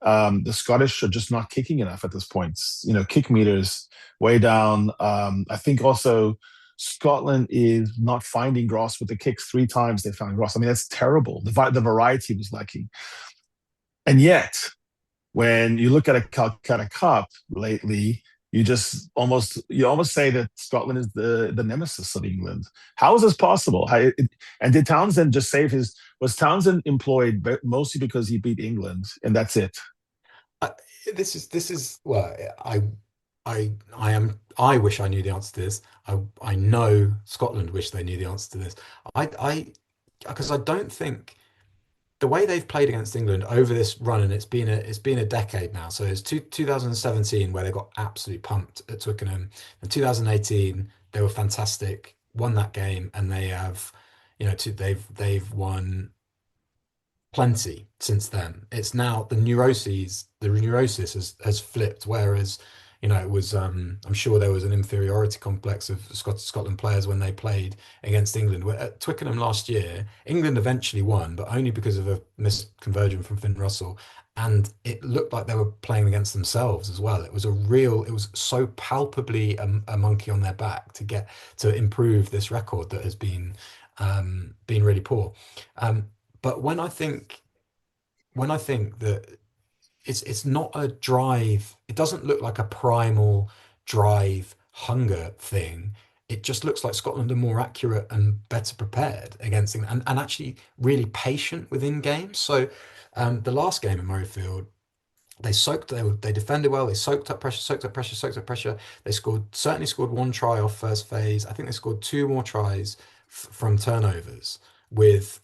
The Scottish are just not kicking enough at this point. Kick meters way down. I think also Scotland is not finding Gross with the kicks. 3 times they found Gross. I mean, that's terrible. The variety was lacking. And yet, when you look at a Calcutta Cup lately, you almost say that Scotland is the nemesis of England. How is this possible? And did Townsend just save his? Was Townsend employed mostly because he beat England, and that's it? This is well, I wish I knew the answer to this. I know Scotland wish they knew the answer to this. Because I don't think the way they've played against England over this run, and it's been a decade now. So it's 2017 where they got absolutely pumped at Twickenham. In 2018 they were fantastic, won that game, and they have, they've won plenty since then. It's now the neurosis has flipped, whereas it was, I'm sure there was an inferiority complex of Scotland players when they played against England. At Twickenham last year, England eventually won, but only because of a missed conversion from Finn Russell. And it looked like they were playing against themselves as well. It was so palpably a monkey on their back to improve this record that has been really poor. But when I think that it's not a drive, it doesn't look like a primal drive hunger thing. it just looks like Scotland are more accurate and better prepared against England, and actually really patient within games. So the last game in Murrayfield, they defended well, they soaked up pressure, soaked up pressure, soaked up pressure. They certainly scored one try off first phase. I think they scored two more tries from turnovers with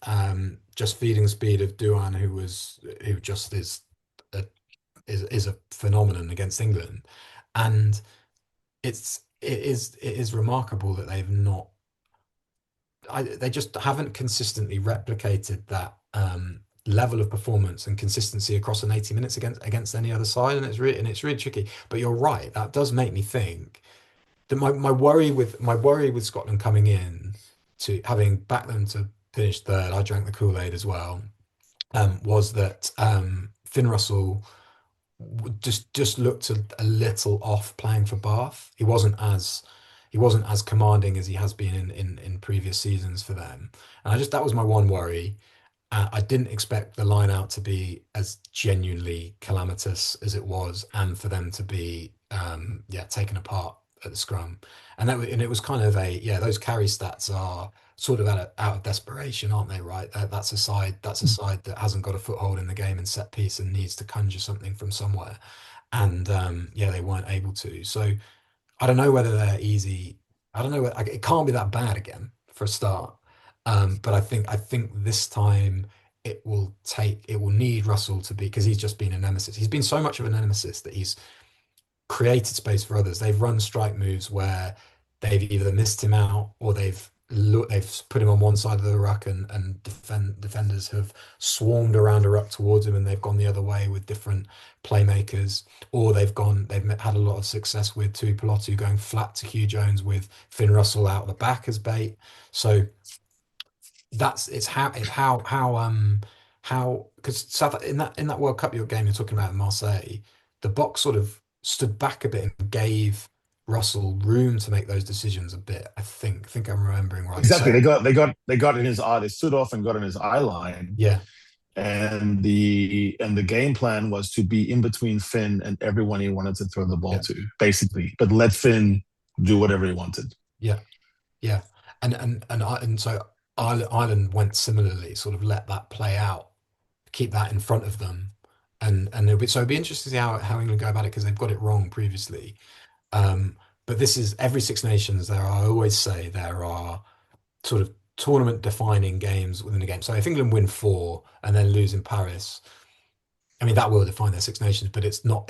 just feeding speed of Douan, who just a, is a phenomenon against England. And it is remarkable that they just haven't consistently replicated that level of performance and consistency across an 80 minutes against any other side, and it's really tricky. But you're right, that does make me think that my worry with Scotland coming in to having backed them to finish third, I drank the Kool-Aid as well, was that Finn Russell just looked a little off playing for Bath. He wasn't as commanding as he has been in previous seasons for them. And that was my one worry. I didn't expect the line out to be as genuinely calamitous as it was, and for them to be taken apart at the scrum. And it was kind of those carry stats are sort of out of desperation, aren't they? Right, that's a side that hasn't got a foothold in the game in set piece and needs to conjure something from somewhere. And they weren't able to. So I don't know whether they're easy. I don't know. It can't be that bad again for a start. But I think this time it will need Russell to be, because he's just been a nemesis. He's been so much of a nemesis that he's created space for others. They've run strike moves where they've either missed him out, or they've put him on one side of the ruck, and defenders have swarmed around a ruck towards him, and they've gone the other way with different playmakers, or they've had a lot of success with Tuipulotu going flat to Hugh Jones with Finn Russell out the back as bait. So because South in that World Cup game you're talking about in Marseille, the box sort of stood back a bit and gave Russell room to make those decisions a bit. I think I'm remembering right. Exactly. So, They got in his eye. They stood off and got in his eye line. yeah, And the game plan was to be in between Finn and everyone he wanted to throw the ball to, basically. But let Finn do whatever he wanted. yeah, yeah. And so Ireland went similarly, sort of let that play out, keep that in front of them, and it'd be interesting to see how England go about it, because they've got it wrong previously. But this is every Six Nations. I always say there are sort of tournament defining games within the game. So if England win 4 and then lose in Paris, I mean, that will define their Six Nations, but it's not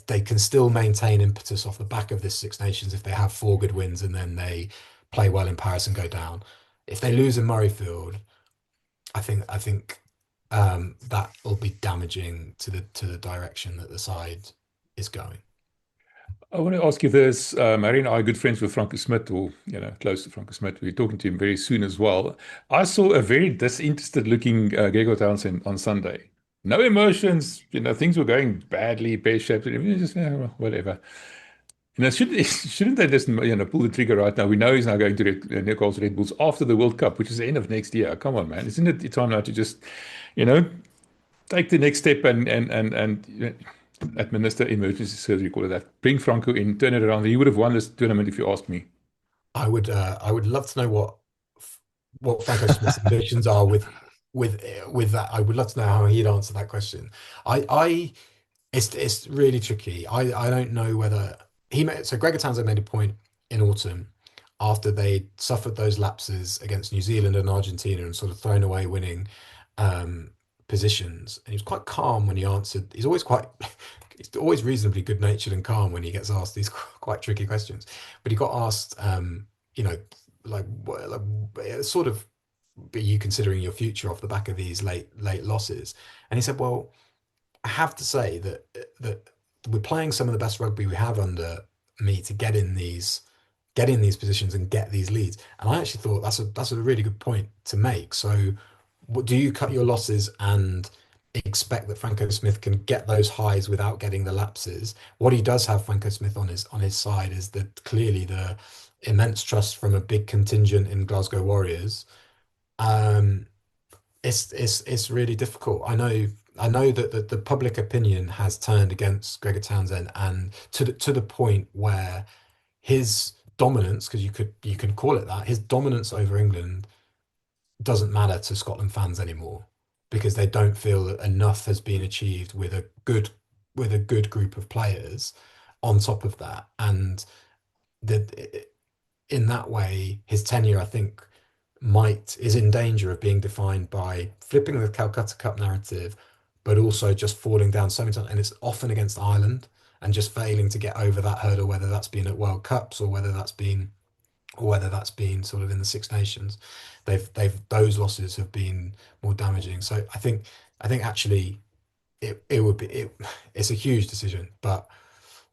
they can still maintain impetus off the back of this Six Nations if they have 4 good wins and then they play well in Paris and go down. If they lose in Murrayfield, I think that will be damaging to the direction that the side is going. I want to ask you this. Harry and I are good friends with Franco Smit, or close to Franco Smit. We're talking to him very soon as well. I saw a very disinterested looking Gregor Townsend on Sunday. No emotions. Things were going badly, pear-shaped, and everything. Just whatever. Shouldn't they just pull the trigger right now? We know he's now going to Newcastle Red Bulls after the World Cup, which is the end of next year. Come on, man! Isn't it time now to just take the next step and administer emergency surgery, call it that. Bring Franco in, turn it around. He would have won this tournament if you asked me. I would love to know what Franco Smith's ambitions are with that. I would love to know how he'd answer that question. It's really tricky. I don't know whether so Gregor Townsend made a point in autumn after they suffered those lapses against New Zealand and Argentina and sort of thrown away winning positions, and he was quite calm when he answered. He's always reasonably good-natured and calm when he gets asked these quite tricky questions. But he got asked, sort of, are you considering your future off the back of these late losses? And he said, well, I have to say that we're playing some of the best rugby we have under me to get in these positions and get these leads. And I actually thought that's a really good point to make. So do you cut your losses and expect that Franco Smith can get those highs without getting the lapses? What he does have, Franco Smith, on his side is clearly the immense trust from a big contingent in Glasgow Warriors. It's really difficult. I know that the public opinion has turned against Gregor Townsend, and to the point where his dominance, because you can call it that, his dominance over England doesn't matter to Scotland fans anymore, because they don't feel that enough has been achieved with a good group of players on top of that. And in that way, his tenure, I think, is in danger of being defined by flipping the Calcutta Cup narrative, but also just falling down so many times. And it's often against Ireland and just failing to get over that hurdle, whether that's been at World Cups or whether that's been sort of in the Six Nations. Those losses have been more damaging. So I think actually it's a huge decision, but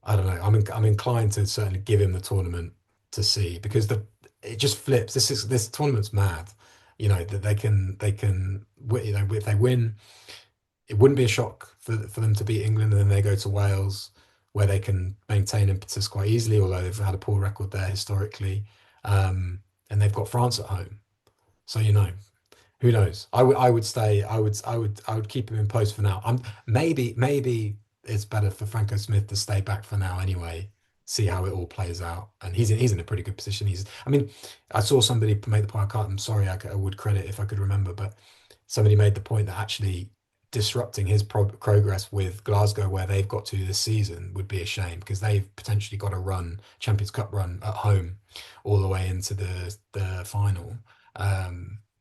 I don't know. I'm inclined to certainly give him the tournament to see, because it just flips. This tournament's mad. That if they win, it wouldn't be a shock for them to beat England, and then they go to Wales, where they can maintain impetus quite easily, although they've had a poor record there historically. And they've got France at home, so who knows? I would stay. I would keep him in post for now. Maybe it's better for Franco Smith to stay back for now anyway. See how it all plays out, and he's in a pretty good position. I saw somebody make the point. I'm sorry, I would credit if I could remember, but somebody made the point that actually disrupting his progress with Glasgow, where they've got to this season, would be a shame, because they've potentially got a Champions Cup run at home all the way into the final.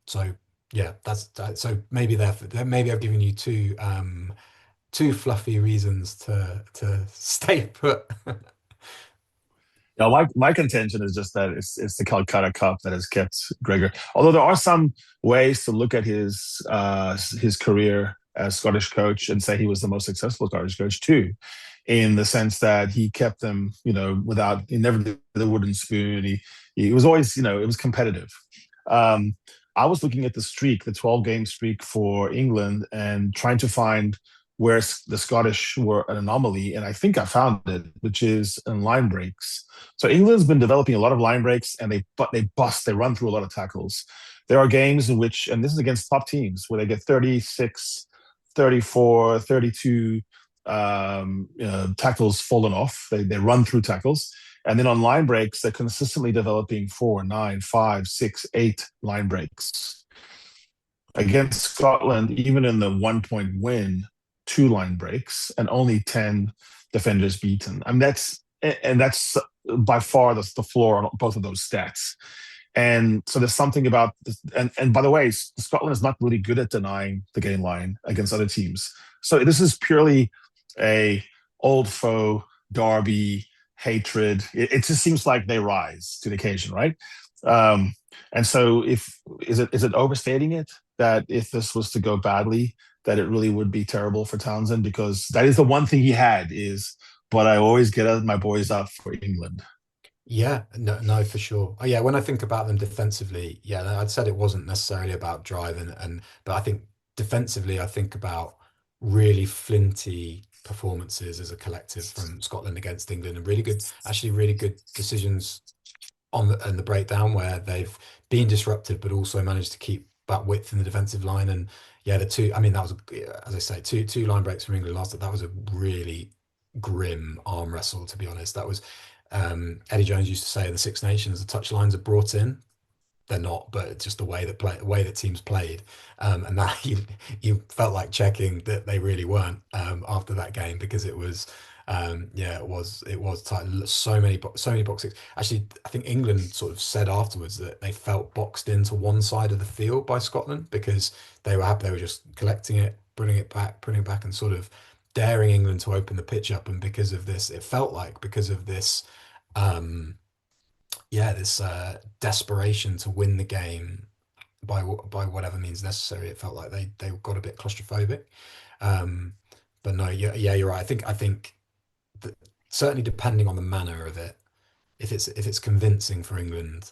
So yeah, so maybe I've given you two fluffy reasons to stay put. Yeah, my contention is just that it's the Calcutta Cup that has kept Gregor. Although there are some ways to look at his career as Scottish coach and say he was the most successful Scottish coach too, in the sense that he kept them, he never did the wooden spoon. He was always, it was competitive. I was looking at the 12-game streak for England, and trying to find where the Scottish were an anomaly, and I think I found it, which is in line breaks. So England's been developing a lot of line breaks, and they run through a lot of tackles. There are games in which, and this is against top teams, where they get 36, 34, 32 tackles fallen off. They run through tackles. And then on line breaks, they're consistently developing 4, 9, 5, 6, 8 line breaks. Against Scotland, even in the 1-point win, 2 line breaks and only 10 defenders beaten. That's by far the floor on both of those stats. And so there's something about this, and by the way, Scotland is not really good at denying the gain line against other teams. So this is purely a old foe, derby, hatred. It just seems like they rise to the occasion, right? And so is it overstating it that if this was to go badly, that it really would be terrible for Townsend? Because that is the one thing he had but I always get my boys up for England. Yeah, no, for sure. Oh, yeah, when I think about them defensively, yeah, I'd said it wasn't necessarily about drive, but I think defensively, I think about really flinty performances as a collective from Scotland against England, and really good decisions on the breakdown, where they've been disruptive but also managed to keep that width in the defensive line. And yeah, that was, as I say, two line breaks from England last. That was a really grim arm wrestle, to be honest. That was Eddie Jones used to say in the Six Nations, the touch lines are brought in. They're not, but it's just the way that teams played, and that you felt like checking that they really weren't after that game, because it was it was tight. So many boxes. Actually, I think England sort of said afterwards that they felt boxed into one side of the field by Scotland, because they were just collecting it, putting it back, and sort of daring England to open the pitch up. And because of this, it felt like because of this. This desperation to win the game by whatever means necessary, it felt like they got a bit claustrophobic. But no, you're right. I think that certainly depending on the manner of it, if it's convincing for England,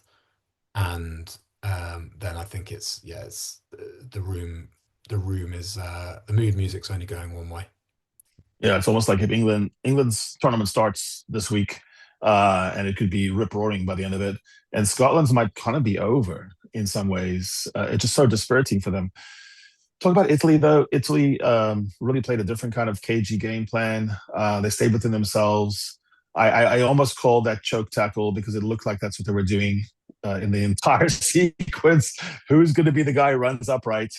and then I think it's the room is the mood music's only going one way. Yeah, it's almost like if England's tournament starts this week. And it could be rip-roaring by the end of it. And Scotland's might kind of be over in some ways. It's just so dispiriting for them. Talk about Italy, though. Italy really played a different kind of cagey game plan. They stayed within themselves. I almost called that choke tackle because it looked like that's what they were doing in the entire sequence. Who's going to be the guy who runs upright?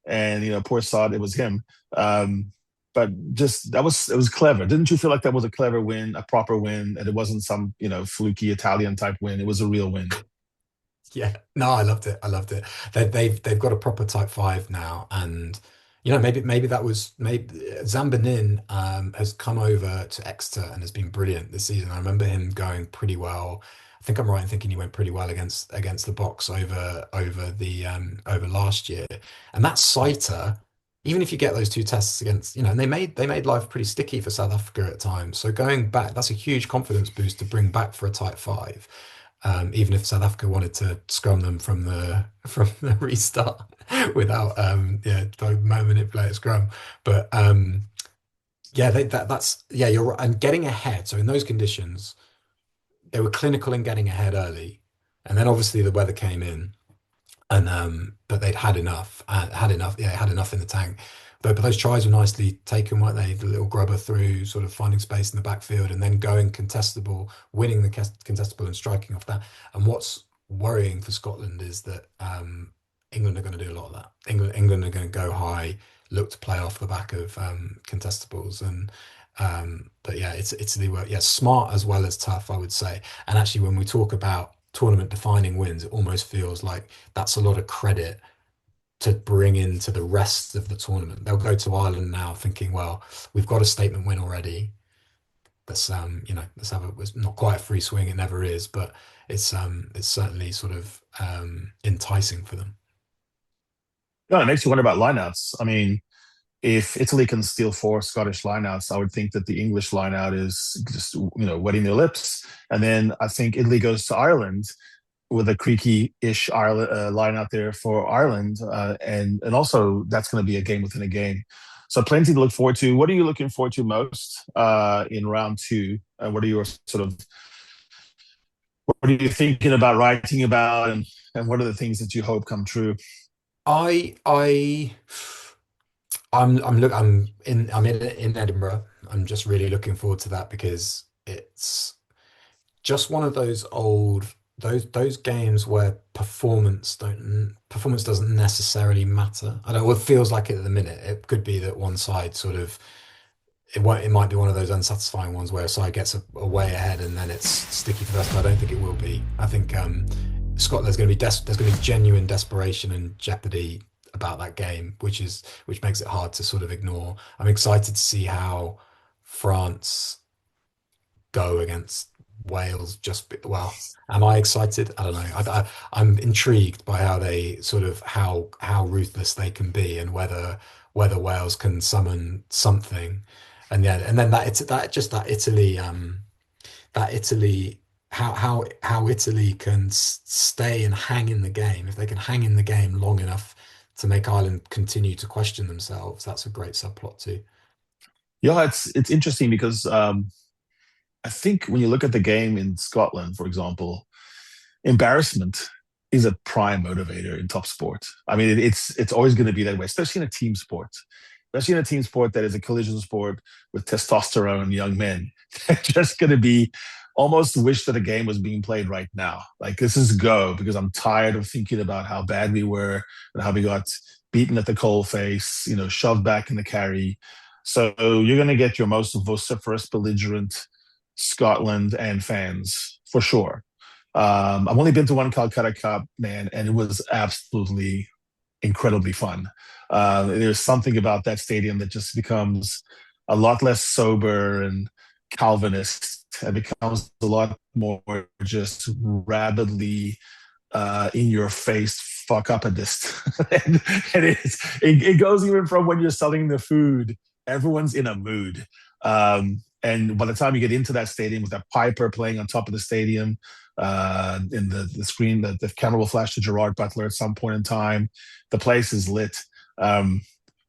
And poor Sod, it was him. But just it was clever. Didn't you feel like that was a clever win, a proper win, and it wasn't some fluky Italian type win? It was a real win. Yeah, no, I loved it. I loved it. They've got a proper type five now, and maybe that was maybe Zambanin has come over to Exeter and has been brilliant this season. I remember him going pretty well. I think I'm right in thinking he went pretty well against the Box over last year. And that Saita, even if you get those two tests against, and they made life pretty sticky for South Africa at times. So going back, that's a huge confidence boost to bring back for a type five. Even if South Africa wanted to scrum them from the restart without manipulated scrum, but you're right. And getting ahead. So in those conditions, they were clinical in getting ahead early, and then obviously the weather came in, and but they'd had enough, had enough in the tank. But those tries were nicely taken, weren't they? The little grubber through, sort of finding space in the backfield, and then going contestable, winning the contestable and striking off that. And what's worrying for Scotland is that England are going to do a lot of that. England are going to go high, look to play off the back of contestables, and but yeah, it's Italy were smart as well as tough, I would say. And actually, when we talk about tournament defining wins, it almost feels like that's a lot of credit to bring into the rest of the tournament. They'll go to Ireland now thinking, well, we've got a statement win already. Let's let's have it's not quite a free swing, it never is, but it's certainly sort of enticing for them. Yeah, it makes you wonder about lineouts. I mean, if Italy can steal 4 Scottish lineouts, I would think that the English lineout is just wetting their lips. And then I think Italy goes to Ireland with a creaky-ish line out there for Ireland. And also that's going to be a game within a game. So plenty to look forward to. What are you looking forward to most in round 2? What are your what are you thinking about writing about, and what are the things that you hope come true? I'm in Edinburgh. I'm just really looking forward to that because it's just one of those those games where performance doesn't necessarily matter. I don't know, it feels like it at the minute. It could be that one side sort of it might be one of those unsatisfying ones where a side gets a way ahead and then it's sticky for the rest. But I don't think it will be. I think Scotland there's going to be genuine desperation and jeopardy about that game, which makes it hard to sort of ignore. I'm excited to see how France go against Wales. Am I excited? I don't know. I'm intrigued by how they sort of how ruthless they can be, and whether Wales can summon something. And then that Italy how Italy can stay and hang in the game. If they can hang in the game long enough to make Ireland continue to question themselves, that's a great subplot too. Yeah, it's interesting because I think when you look at the game in Scotland, for example, embarrassment is a prime motivator in top sport. I mean, it's always going to be that way, especially in a team sport. Especially in a team sport that is a collision sport with testosterone young men. They're just going to be almost wish that a game was being played right now. Like, this is go, because I'm tired of thinking about how bad we were and how we got beaten at the coal face, shoved back in the carry. So you're going to get your most vociferous, belligerent Scotland and fans for sure. I've only been to one Calcutta Cup, man, and it was absolutely incredibly fun. There's something about that stadium that just becomes a lot less sober and Calvinist. It becomes a lot more just rabidly in your face fuck upidist. and it goes even from when you're selling the food, everyone's in a mood. And by the time you get into that stadium with that Piper playing on top of the stadium, in the screen, the camera will flash to Gerard Butler at some point in time. The place is lit.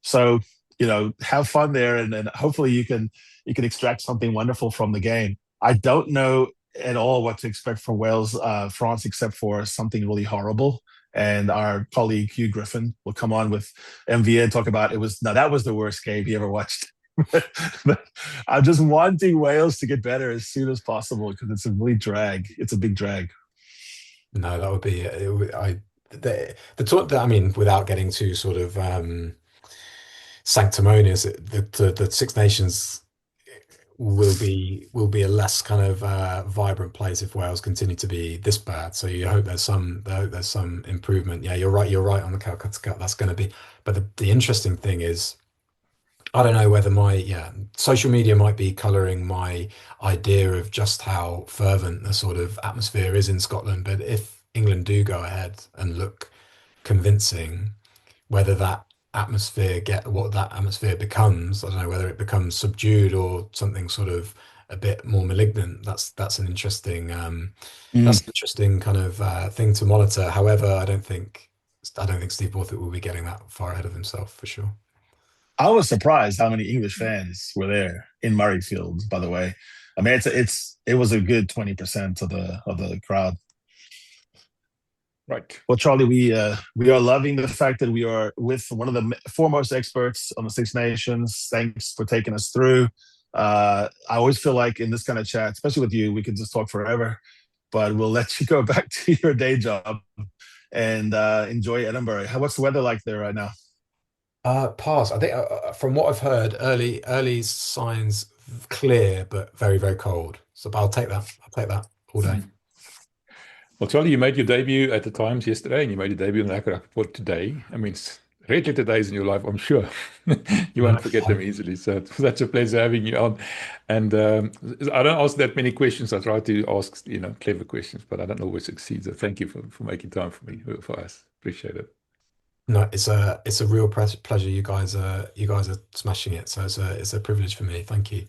So have fun there, and hopefully you can extract something wonderful from the game. I don't know at all what to expect from Wales, France, except for something really horrible. And our colleague Hugh Griffin will come on with MVA and talk about that was the worst game he ever watched. But I'm just wanting Wales to get better as soon as possible because it's a really drag. It's a big drag. No, that would be the talk that I mean, without getting too sort of sanctimonious, the Six Nations will be a less kind of vibrant place if Wales continue to be this bad. So you hope there's some improvement. Yeah, you're right. You're right on the Calcutta Cup. That's going to be. But the interesting thing is, I don't know whether social media might be colouring my idea of just how fervent the sort of atmosphere is in Scotland. But if England do go ahead and look convincing, whether what that atmosphere becomes, I don't know whether it becomes subdued or something sort of a bit more malignant. That's an interesting Mm. kind of thing to monitor. However, I don't think Steve Borthwick will be getting that far ahead of himself for sure. I was surprised how many English fans were there in Murrayfield. By the way, I mean it was a good 20% of the crowd. Right. Well, Charlie, we are loving the fact that we are with one of the foremost experts on the Six Nations. Thanks for taking us through. I always feel like in this kind of chat, especially with you, we could just talk forever. But we'll let you go back to your day job and enjoy Edinburgh. What's the weather like there right now? Pass. I think from what I've heard, early signs clear, but very, very cold. So but I'll take that. I'll take that all day. Well, Charlie, you made your debut at the Times yesterday, and you made your debut on Lekker Rugby Pod today. I mean, it's red letter days in your life, I'm sure. You won't forget them easily. So it's such a pleasure having you on. And I don't ask that many questions. I try to ask, clever questions, but I don't always succeed. So thank you for making time for me, for us. Appreciate it. No, it's a real pleasure. You guys are smashing it. So it's a privilege for me. Thank you.